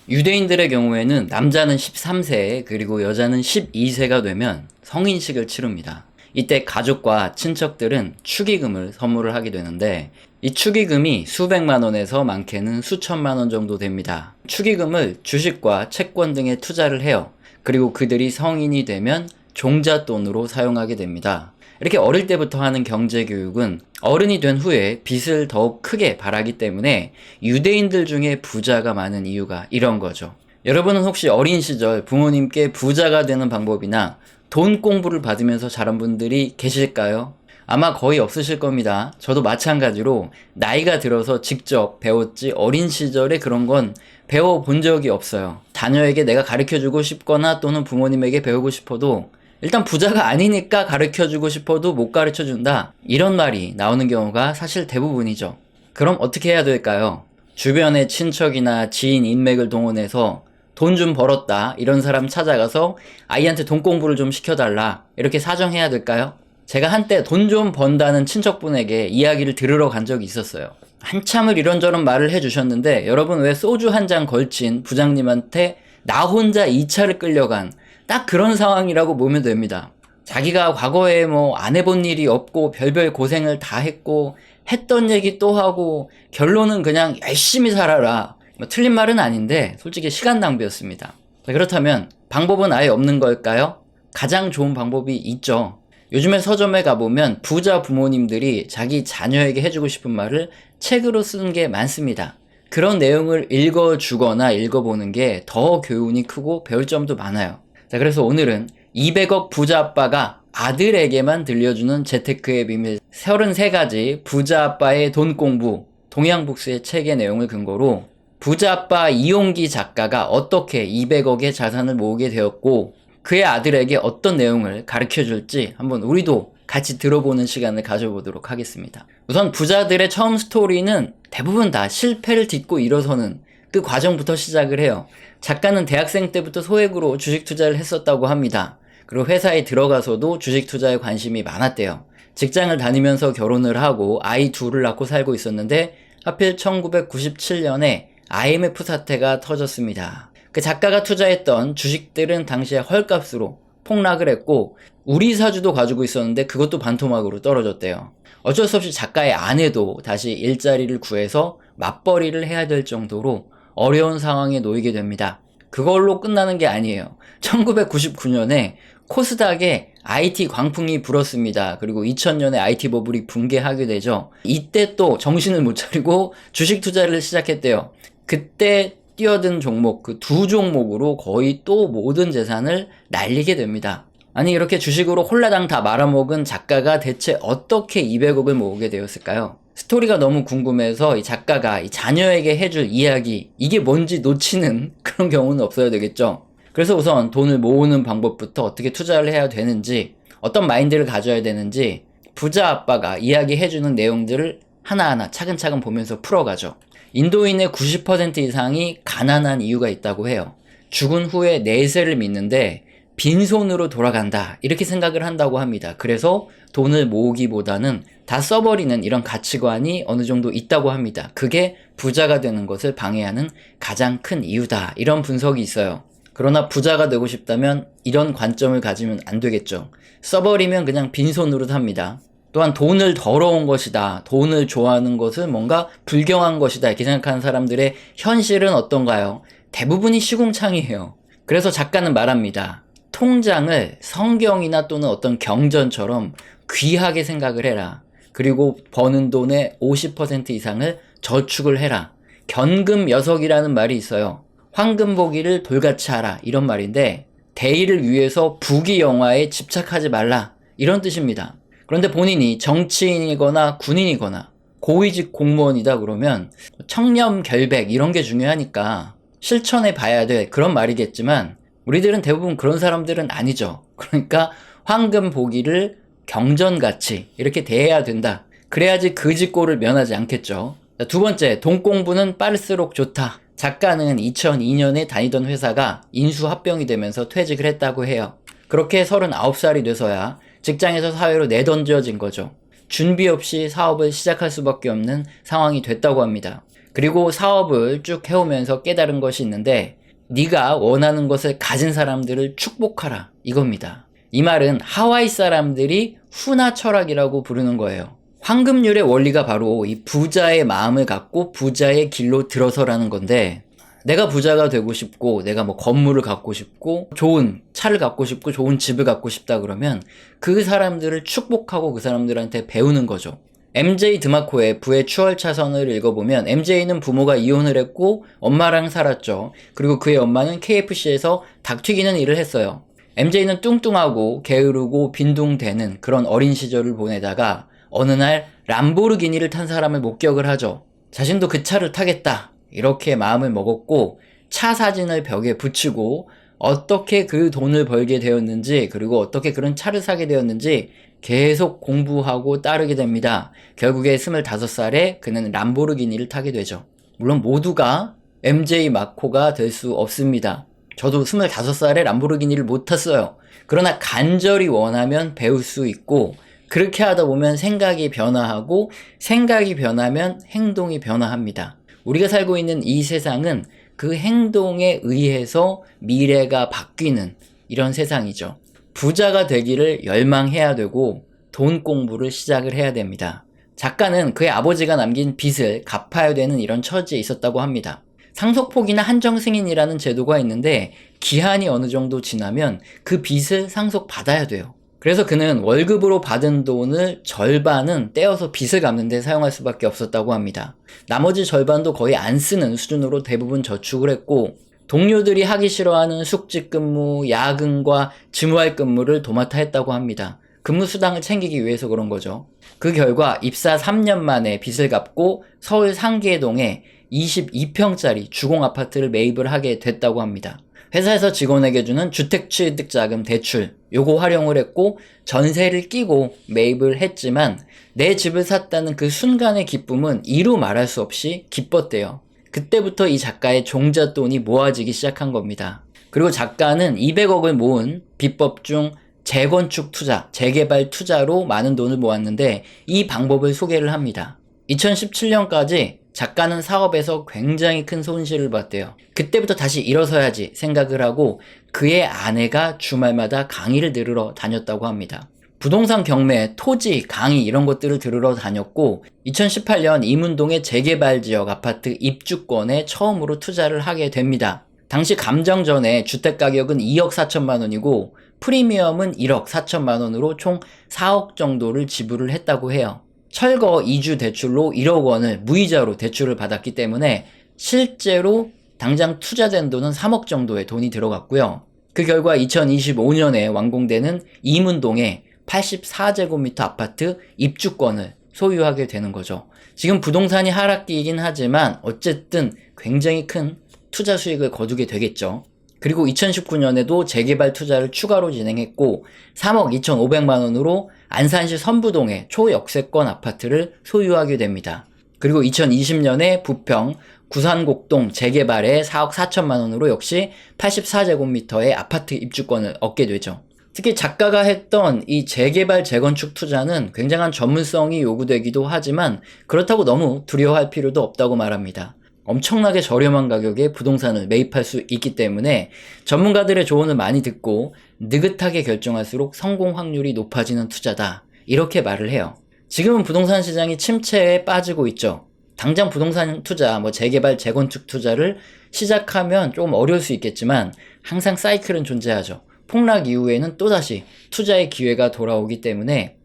유대인들의 경우에는 남자는 13세 그리고 여자는 12세가 되면 성인식을 치릅니다. 이때 가족과 친척들은 축의금을 선물을 하게 되는데 이 축의금이 수백만 원에서 많게는 수천만 원 정도 됩니다. 축의금을 주식과 채권 등에 투자를 해요. 그리고 그들이 성인이 되면 종잣돈으로 사용하게 됩니다. 이렇게 어릴 때부터 하는 경제교육은 어른이 된 후에 빚을 더욱 크게 발하기 때문에 유대인들 중에 부자가 많은 이유가 이런 거죠. 여러분은 혹시 어린 시절 부모님께 부자가 되는 방법이나 돈 공부를 받으면서 자란 분들이 계실까요? 아마 거의 없으실 겁니다. 저도 마찬가지로 나이가 들어서 직접 배웠지 어린 시절에 그런 건 배워본 적이 없어요. 자녀에게 내가 가르쳐주고 싶거나 또는 부모님에게 배우고 싶어도 일단 부자가 아니니까 가르쳐주고 싶어도 못 가르쳐준다, 이런 말이 나오는 경우가 사실 대부분이죠. 그럼 어떻게 해야 될까요? 주변의 친척이나 지인 인맥을 동원해서 돈 좀 벌었다 이런 사람 찾아가서 아이한테 돈 공부를 좀 시켜달라 이렇게 사정해야 될까요? 제가 한때 돈 좀 번다는 친척분에게 이야기를 들으러 간 적이 있었어요. 한참을 이런저런 말을 해주셨는데 여러분, 왜 소주 한 잔 걸친 부장님한테 나 혼자 2차를 끌려간 딱 그런 상황이라고 보면 됩니다. 자기가 과거에 안 해본 일이 없고 별별 고생을 다 했고 했던 얘기 또 하고 결론은 그냥 열심히 살아라. 틀린 말은 아닌데 솔직히 시간 낭비였습니다. 자, 그렇다면 방법은 아예 없는 걸까요? 가장 좋은 방법이 있죠. 요즘에 서점에 가보면 부자 부모님들이 자기 자녀에게 해주고 싶은 말을 책으로 쓰는 게 많습니다. 그런 내용을 읽어주거나 읽어보는 게 더 교훈이 크고 배울 점도 많아요. 자, 그래서 오늘은 200억 부자 아빠가 아들에게만 들려주는 재테크의 비밀 33가지 부자 아빠의 돈 공부, 동양북스의 책의 내용을 근거로 부자 아빠 이용기 작가가 어떻게 200억의 자산을 모으게 되었고 그의 아들에게 어떤 내용을 가르쳐 줄지 한번 우리도 같이 들어보는 시간을 가져보도록 하겠습니다. 우선 부자들의 처음 스토리는 대부분 다 실패를 딛고 일어서는 그 과정부터 시작을 해요. 작가는 대학생 때부터 소액으로 주식 투자를 했었다고 합니다. 그리고 회사에 들어가서도 주식 투자에 관심이 많았대요. 직장을 다니면서 결혼을 하고 아이 둘을 낳고 살고 있었는데 하필 1997년에 IMF 사태가 터졌습니다. 그 작가가 투자했던 주식들은 당시에 헐값으로 폭락을 했고 우리 사주도 가지고 있었는데 그것도 반토막으로 떨어졌대요. 어쩔 수 없이 작가의 아내도 다시 일자리를 구해서 맞벌이를 해야 될 정도로 어려운 상황에 놓이게 됩니다. 그걸로 끝나는 게 아니에요. 1999년에 코스닥에 IT 광풍이 불었습니다. 그리고 2000년에 IT 버블이 붕괴하게 되죠. 이때 또 정신을 못 차리고 주식 투자를 시작했대요. 그때 뛰어든 종목, 그 두 종목으로 거의 또 모든 재산을 날리게 됩니다. 아니, 이렇게 주식으로 홀라당 다 말아먹은 작가가 대체 어떻게 200억을 모으게 되었을까요? 스토리가 너무 궁금해서 이 작가가 이 자녀에게 해줄 이야기, 이게 뭔지 놓치는 그런 경우는 없어야 되겠죠. 그래서 우선 돈을 모으는 방법부터 어떻게 투자를 해야 되는지, 어떤 마인드를 가져야 되는지 부자 아빠가 이야기해주는 내용들을 하나하나 차근차근 보면서 풀어가죠. 인도인의 90% 이상이 가난한 이유가 있다고 해요. 죽은 후에 내세를 믿는데 빈손으로 돌아간다 이렇게 생각을 한다고 합니다. 그래서 돈을 모으기보다는 다 써버리는 이런 가치관이 어느 정도 있다고 합니다. 그게 부자가 되는 것을 방해하는 가장 큰 이유다, 이런 분석이 있어요. 그러나 부자가 되고 싶다면 이런 관점을 가지면 안 되겠죠. 써버리면 그냥 빈손으로 삽니다. 또한 돈을 더러운 것이다, 돈을 좋아하는 것은 뭔가 불경한 것이다 이렇게 생각하는 사람들의 현실은 어떤가요? 대부분이 시궁창이에요. 그래서 작가는 말합니다. 통장을 성경이나 또는 어떤 경전처럼 귀하게 생각을 해라. 그리고 버는 돈의 50% 이상을 저축을 해라. 견금여석이라는 말이 있어요. 황금보기를 돌같이 하라, 이런 말인데 대의를 위해서 부귀영화에 집착하지 말라, 이런 뜻입니다. 그런데 본인이 정치인이거나 군인이거나 고위직 공무원이다 그러면 청렴결백 이런 게 중요하니까 실천해 봐야 돼, 그런 말이겠지만 우리들은 대부분 그런 사람들은 아니죠. 그러니까 황금 보기를 경전같이 이렇게 대해야 된다. 그래야지 그 짓고를 면하지 않겠죠. 두 번째, 돈 공부는 빠를수록 좋다. 작가는 2002년에 다니던 회사가 인수합병이 되면서 퇴직을 했다고 해요. 그렇게 39살이 돼서야 직장에서 사회로 내던져진 거죠. 준비 없이 사업을 시작할 수밖에 없는 상황이 됐다고 합니다. 그리고 사업을 쭉 해오면서 깨달은 것이 있는데, 네가 원하는 것을 가진 사람들을 축복하라, 이겁니다. 이 말은 하와이 사람들이 후나 철학이라고 부르는 거예요. 황금률의 원리가 바로 이 부자의 마음을 갖고 부자의 길로 들어서라는 건데, 내가 부자가 되고 싶고, 내가 뭐 건물을 갖고 싶고, 좋은 차를 갖고 싶고, 좋은 집을 갖고 싶다 그러면 그 사람들을 축복하고 그 사람들한테 배우는 거죠. MJ 드마코의 부의 추월차선을 읽어보면 MJ는 부모가 이혼을 했고 엄마랑 살았죠. 그리고 그의 엄마는 KFC에서 닭 튀기는 일을 했어요. MJ는 뚱뚱하고 게으르고 빈둥대는 그런 어린 시절을 보내다가 어느 날 람보르기니를 탄 사람을 목격을 하죠. 자신도 그 차를 타겠다, 이렇게 마음을 먹었고 차 사진을 벽에 붙이고 어떻게 그 돈을 벌게 되었는지, 그리고 어떻게 그런 차를 사게 되었는지 계속 공부하고 따르게 됩니다. 결국에 25살에 그는 람보르기니를 타게 되죠. 물론 모두가 MJ 마코가 될 수 없습니다. 저도 25살에 람보르기니를 못 탔어요. 그러나 간절히 원하면 배울 수 있고, 그렇게 하다 보면 생각이 변화하고, 생각이 변하면 행동이 변화합니다. 우리가 살고 있는 이 세상은 그 행동에 의해서 미래가 바뀌는 이런 세상이죠. 부자가 되기를 열망해야 되고 돈 공부를 시작을 해야 됩니다. 작가는 그의 아버지가 남긴 빚을 갚아야 되는 이런 처지에 있었다고 합니다. 상속포기나 한정승인이라는 제도가 있는데 기한이 어느 정도 지나면 그 빚을 상속받아야 돼요. 그래서 그는 월급으로 받은 돈을 절반은 떼어서 빚을 갚는 데 사용할 수밖에 없었다고 합니다. 나머지 절반도 거의 안 쓰는 수준으로 대부분 저축을 했고, 동료들이 하기 싫어하는 숙직 근무, 야근과 지무할 근무를 도맡아 했다고 합니다. 근무 수당을 챙기기 위해서 그런 거죠. 그 결과 입사 3년 만에 빚을 갚고 서울 상계동에 22평짜리 주공 아파트를 매입을 하게 됐다고 합니다. 회사에서 직원에게 주는 주택취득자금 대출, 요거 활용을 했고 전세를 끼고 매입을 했지만 내 집을 샀다는 그 순간의 기쁨은 이루 말할 수 없이 기뻤대요. 그때부터 이 작가의 종잣돈이 모아지기 시작한 겁니다. 그리고 작가는 200억을 모은 비법 중 재건축 투자, 재개발 투자로 많은 돈을 모았는데 이 방법을 소개를 합니다. 2017년까지 작가는 사업에서 굉장히 큰 손실을 봤대요. 그때부터 다시 일어서야지 생각을 하고 그의 아내가 주말마다 강의를 들으러 다녔다고 합니다. 부동산 경매, 토지, 강의 이런 것들을 들으러 다녔고 2018년 이문동의 재개발 지역 아파트 입주권에 처음으로 투자를 하게 됩니다. 당시 감정전에 주택가격은 2억 4천만 원이고 프리미엄은 1억 4천만 원으로 총 4억 정도를 지불을 했다고 해요. 철거 이주 대출로 1억 원을 무이자로 대출을 받았기 때문에 실제로 당장 투자된 돈은 3억 정도의 돈이 들어갔고요. 그 결과 2025년에 완공되는 이문동에 84제곱미터 아파트 입주권을 소유하게 되는 거죠. 지금 부동산이 하락기이긴 하지만 어쨌든 굉장히 큰 투자 수익을 거두게 되겠죠. 그리고 2019년에도 재개발 투자를 추가로 진행했고 3억 2,500만 원으로 안산시 선부동의 초역세권 아파트를 소유하게 됩니다. 그리고 2020년에 부평 구산곡동 재개발에 4억 4천만 원으로 역시 84제곱미터의 아파트 입주권을 얻게 되죠. 특히 작가가 했던 이 재개발 재건축 투자는 굉장한 전문성이 요구되기도 하지만 그렇다고 너무 두려워할 필요도 없다고 말합니다. 엄청나게 저렴한 가격에 부동산을 매입할 수 있기 때문에 전문가들의 조언을 많이 듣고 느긋하게 결정할수록 성공 확률이 높아지는 투자다, 이렇게 말을 해요. 지금은 부동산 시장이 침체에 빠지고 있죠. 당장 부동산 투자, 재개발 재건축 투자를 시작하면 조금 어려울 수 있겠지만 항상 사이클은 존재하죠. 폭락 이후에는 또다시 투자의 기회가 돌아오기 때문에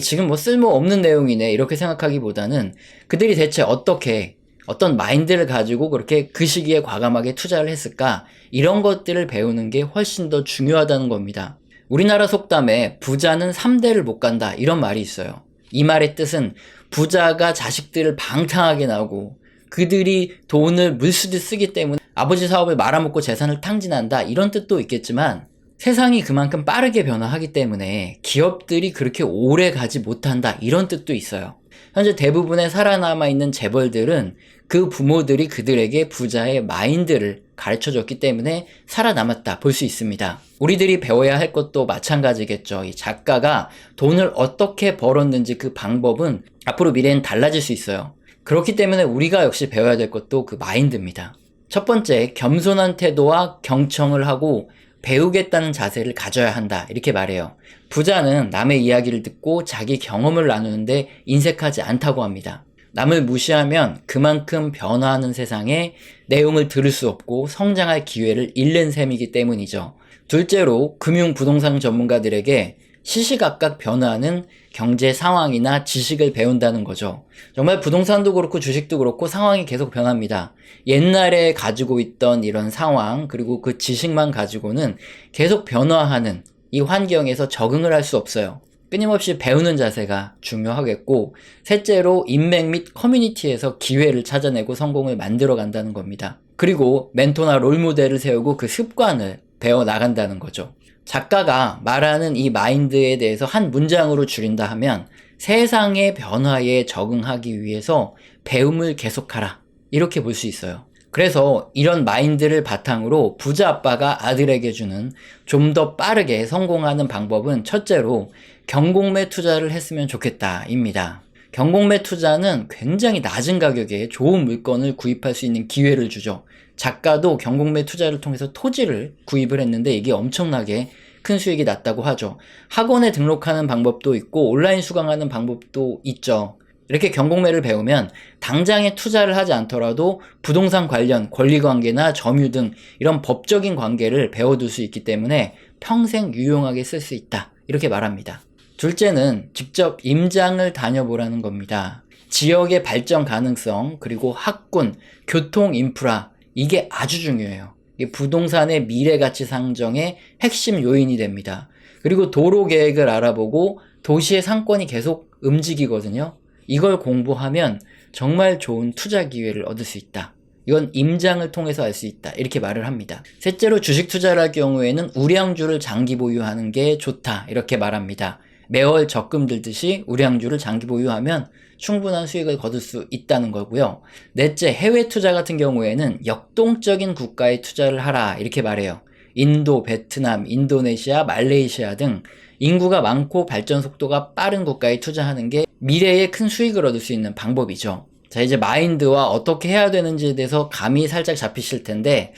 지금 쓸모없는 내용이네 이렇게 생각하기보다는 그들이 대체 어떤 마인드를 가지고 그렇게 그 시기에 과감하게 투자를 했을까, 이런 것들을 배우는 게 훨씬 더 중요하다는 겁니다. 우리나라 속담에 부자는 3대를 못 간다, 이런 말이 있어요. 이 말의 뜻은 부자가 자식들을 방탕하게 나오고 그들이 돈을 물쓰듯 쓰기 때문에 아버지 사업을 말아먹고 재산을 탕진한다, 이런 뜻도 있겠지만 세상이 그만큼 빠르게 변화하기 때문에 기업들이 그렇게 오래 가지 못한다, 이런 뜻도 있어요. 현재 대부분의 살아남아있는 재벌들은 그 부모들이 그들에게 부자의 마인드를 가르쳐줬기 때문에 살아남았다 볼 수 있습니다. 우리들이 배워야 할 것도 마찬가지겠죠. 이 작가가 돈을 어떻게 벌었는지 그 방법은 앞으로 미래엔 달라질 수 있어요. 그렇기 때문에 우리가 역시 배워야 될 것도 그 마인드입니다. 첫 번째, 겸손한 태도와 경청을 하고 배우겠다는 자세를 가져야 한다. 이렇게 말해요. 부자는 남의 이야기를 듣고 자기 경험을 나누는데 인색하지 않다고 합니다. 남을 무시하면 그만큼 변화하는 세상에 내용을 들을 수 없고 성장할 기회를 잃는 셈이기 때문이죠. 둘째로, 금융 부동산 전문가들에게 시시각각 변화하는 경제 상황이나 지식을 배운다는 거죠. 정말 부동산도 그렇고 주식도 그렇고 상황이 계속 변합니다. 옛날에 가지고 있던 이런 상황, 그리고 그 지식만 가지고는 계속 변화하는 이 환경에서 적응을 할 수 없어요. 끊임없이 배우는 자세가 중요하겠고, 셋째로 인맥 및 커뮤니티에서 기회를 찾아내고 성공을 만들어 간다는 겁니다. 그리고 멘토나 롤모델을 세우고 그 습관을 배워 나간다는 거죠. 작가가 말하는 이 마인드에 대해서 한 문장으로 줄인다 하면, 세상의 변화에 적응하기 위해서 배움을 계속하라, 이렇게 볼 수 있어요. 그래서 이런 마인드를 바탕으로 부자 아빠가 아들에게 주는 좀 더 빠르게 성공하는 방법은, 첫째로 경공매 투자를 했으면 좋겠다입니다. 경공매 투자는 굉장히 낮은 가격에 좋은 물건을 구입할 수 있는 기회를 주죠. 작가도 경공매 투자를 통해서 토지를 구입을 했는데 이게 엄청나게 큰 수익이 났다고 하죠. 학원에 등록하는 방법도 있고 온라인 수강하는 방법도 있죠. 이렇게 경공매를 배우면 당장에 투자를 하지 않더라도 부동산 관련 권리관계나 점유 등 이런 법적인 관계를 배워둘 수 있기 때문에 평생 유용하게 쓸 수 있다, 이렇게 말합니다. 둘째는 직접 임장을 다녀보라는 겁니다. 지역의 발전 가능성, 그리고 학군, 교통 인프라, 이게 아주 중요해요. 이게 부동산의 미래 가치 상정의 핵심 요인이 됩니다. 그리고 도로 계획을 알아보고 도시의 상권이 계속 움직이거든요. 이걸 공부하면 정말 좋은 투자 기회를 얻을 수 있다. 이건 임장을 통해서 알 수 있다, 이렇게 말을 합니다. 셋째로, 주식 투자를 할 경우에는 우량주를 장기 보유하는 게 좋다, 이렇게 말합니다. 매월 적금 들듯이 우량주를 장기 보유하면 충분한 수익을 거둘 수 있다는 거고요. 넷째, 해외 투자 같은 경우에는 역동적인 국가에 투자를 하라, 이렇게 말해요. 인도, 베트남, 인도네시아, 말레이시아 등 인구가 많고 발전 속도가 빠른 국가에 투자하는 게 미래에 큰 수익을 얻을 수 있는 방법이죠. 자, 이제 마인드와 어떻게 해야 되는지에 대해서 감이 살짝 잡히실 텐데,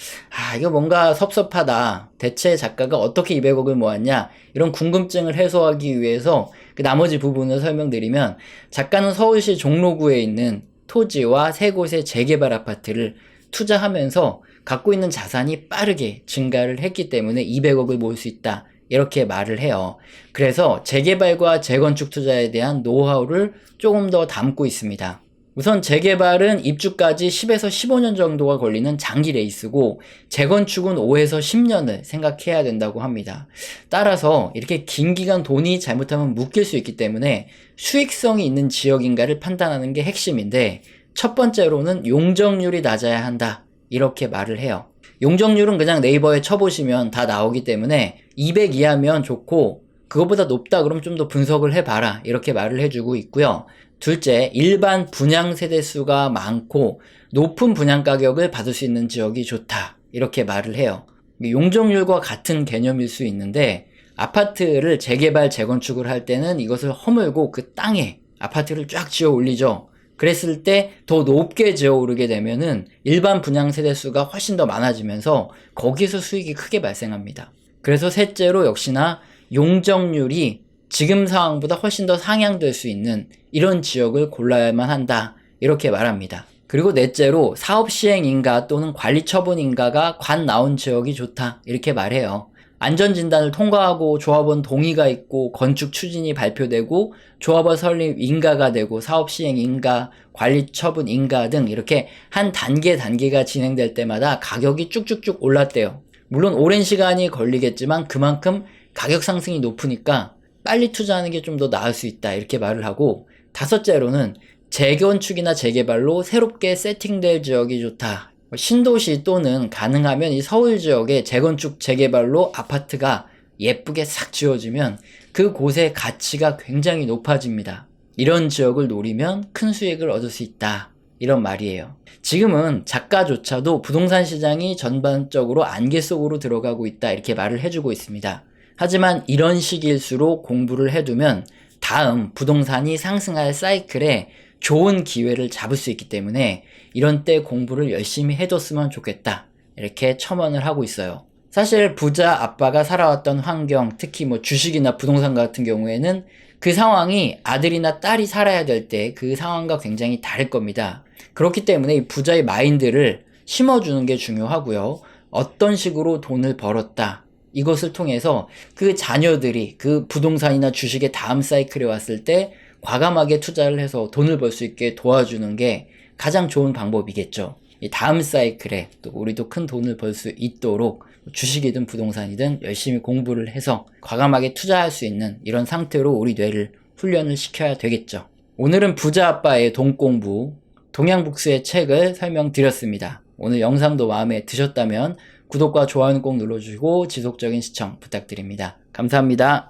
이거 뭔가 섭섭하다. 대체 작가가 어떻게 200억을 모았냐? 이런 궁금증을 해소하기 위해서 그 나머지 부분을 설명드리면, 작가는 서울시 종로구에 있는 토지와 3곳의 재개발 아파트를 투자하면서 갖고 있는 자산이 빠르게 증가를 했기 때문에 200억을 모을 수 있다, 이렇게 말을 해요. 그래서 재개발과 재건축 투자에 대한 노하우를 조금 더 담고 있습니다. 우선 재개발은 입주까지 10에서 15년 정도가 걸리는 장기 레이스고, 재건축은 5에서 10년을 생각해야 된다고 합니다. 따라서 이렇게 긴 기간 돈이 잘못하면 묶일 수 있기 때문에 수익성이 있는 지역인가를 판단하는 게 핵심인데, 첫 번째로는 용적률이 낮아야 한다, 이렇게 말을 해요. 용적률은 그냥 네이버에 쳐보시면 다 나오기 때문에 200 이하면 좋고, 그거보다 높다 그러면 좀 더 분석을 해봐라, 이렇게 말을 해주고 있고요. 둘째, 일반 분양 세대수가 많고 높은 분양 가격을 받을 수 있는 지역이 좋다, 이렇게 말을 해요. 용적률과 같은 개념일 수 있는데, 아파트를 재개발 재건축을 할 때는 이것을 허물고 그 땅에 아파트를 쫙 지어 올리죠. 그랬을 때 더 높게 지어 오르게 되면은 일반 분양 세대수가 훨씬 더 많아지면서 거기서 수익이 크게 발생합니다. 그래서 셋째로, 역시나 용적률이 지금 상황보다 훨씬 더 상향될 수 있는 이런 지역을 골라야만 한다, 이렇게 말합니다. 그리고 넷째로, 사업 시행 인가 또는 관리 처분 인가가 관 나온 지역이 좋다, 이렇게 말해요. 안전진단을 통과하고 조합원 동의가 있고 건축 추진이 발표되고 조합원 설립 인가가 되고 사업 시행 인가, 관리 처분 인가 등 이렇게 한 단계가 진행될 때마다 가격이 쭉쭉쭉 올랐대요. 물론 오랜 시간이 걸리겠지만 그만큼 가격 상승이 높으니까 빨리 투자하는 게 좀 더 나을 수 있다, 이렇게 말을 하고, 다섯째로는 재건축이나 재개발로 새롭게 세팅될 지역이 좋다. 신도시 또는 가능하면 이 서울 지역에 재건축 재개발로 아파트가 예쁘게 싹 지어지면 그곳의 가치가 굉장히 높아집니다. 이런 지역을 노리면 큰 수익을 얻을 수 있다, 이런 말이에요. 지금은 작가조차도 부동산 시장이 전반적으로 안개 속으로 들어가고 있다, 이렇게 말을 해주고 있습니다. 하지만 이런 시기일수록 공부를 해두면 다음 부동산이 상승할 사이클에 좋은 기회를 잡을 수 있기 때문에 이런 때 공부를 열심히 해뒀으면 좋겠다. 이렇게 첨언을 하고 있어요. 사실 부자 아빠가 살아왔던 환경, 특히 뭐 주식이나 부동산 같은 경우에는 그 상황이 아들이나 딸이 살아야 될 때 그 상황과 굉장히 다를 겁니다. 그렇기 때문에 이 부자의 마인드를 심어주는 게 중요하고요. 어떤 식으로 돈을 벌었다. 이것을 통해서 그 자녀들이 그 부동산이나 주식의 다음 사이클에 왔을 때 과감하게 투자를 해서 돈을 벌 수 있게 도와주는 게 가장 좋은 방법이겠죠. 이 다음 사이클에 또 우리도 큰 돈을 벌 수 있도록 주식이든 부동산이든 열심히 공부를 해서 과감하게 투자할 수 있는 이런 상태로 우리 뇌를 훈련을 시켜야 되겠죠. 오늘은 부자 아빠의 돈 공부, 동양북스의 책을 설명드렸습니다. 오늘 영상도 마음에 드셨다면 구독과 좋아요는 꼭 눌러주시고 지속적인 시청 부탁드립니다. 감사합니다.